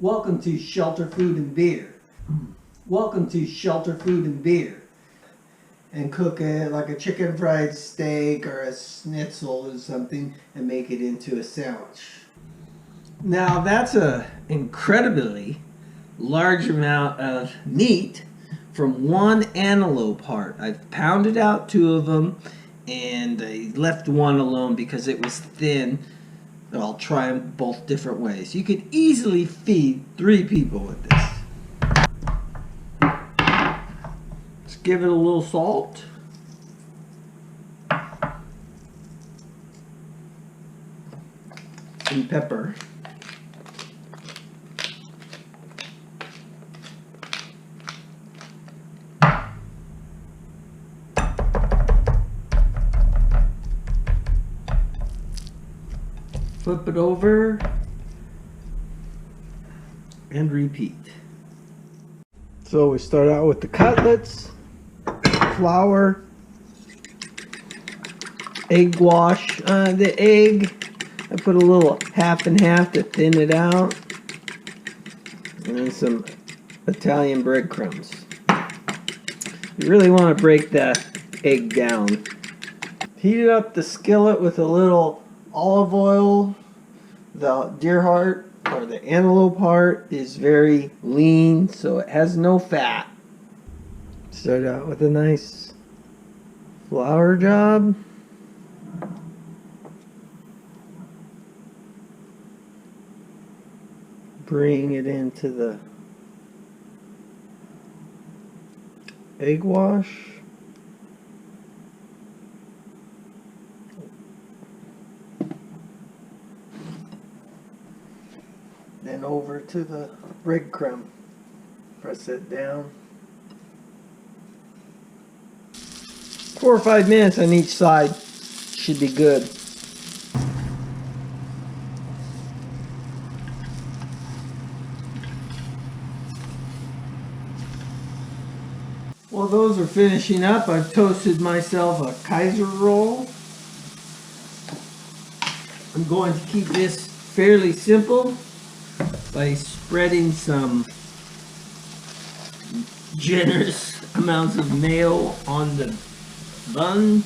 Welcome to Shelter Food and Beer. Welcome to Shelter Food and Beer. And cook it like a chicken fried steak or a schnitzel or something and make it into a sandwich. Now that's an incredibly large amount of meat from one antelope heart. I've pounded out 2 of them and I left one alone because it was thin. I'll try them both different ways. You could easily feed 3 people with this. Let's give it a little salt. And pepper. Flip it over and repeat. So we start out with the cutlets, flour, egg wash. The egg, I put a little half and half to thin it out, and then some Italian breadcrumbs. You really want to break that egg down. Heat up the skillet with a little olive oil. The deer heart or the antelope heart is very lean, so it has no fat. Start out with a nice flour job. Bring it into the egg wash. Then over to the breadcrumb. Press it down. 4 or 5 minutes on each side should be good. While those are finishing up, I've toasted myself a Kaiser roll. I'm going to keep this fairly simple by spreading some generous amounts of mayo on the bun.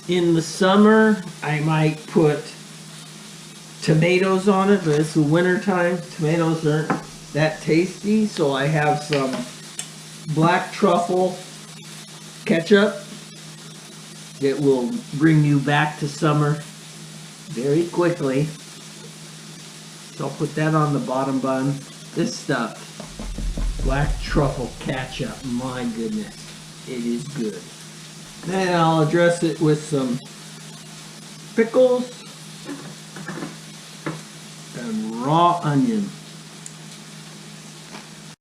In the summer, I might put tomatoes on it, but it's the winter time. Tomatoes aren't that tasty, so I have some black truffle ketchup that will bring you back to summer very quickly. So I'll put that on the bottom bun. This stuff, black truffle ketchup, my goodness, it is good. Then I'll address it with some pickles and raw onion.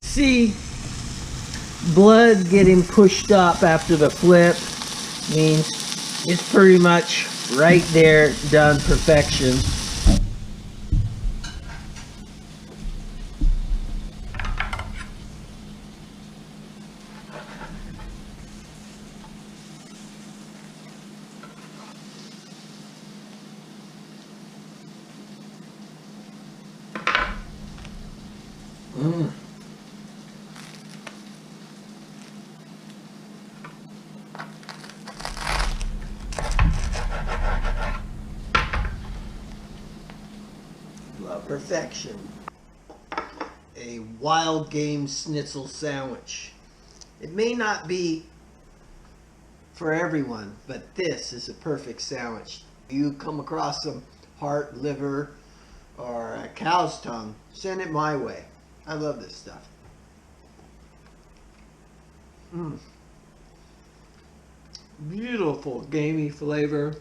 See, blood getting pushed up after the flip means it's pretty much right there, done, perfection. Perfection. A wild game schnitzel sandwich. It may not be for everyone, but this is a perfect sandwich. You come across some heart, liver, or a cow's tongue, send it my way. I love this stuff. Beautiful gamey flavor.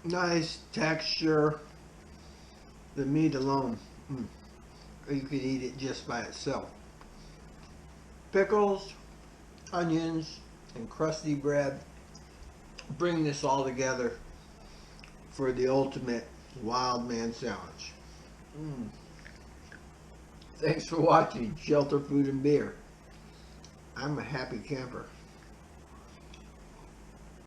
Nice texture. The meat alone, you could eat it just by itself. Pickles, onions, and crusty bread bring this all together for the ultimate wild man sandwich. Thanks for watching Shelter Food and Beer. I'm a happy camper.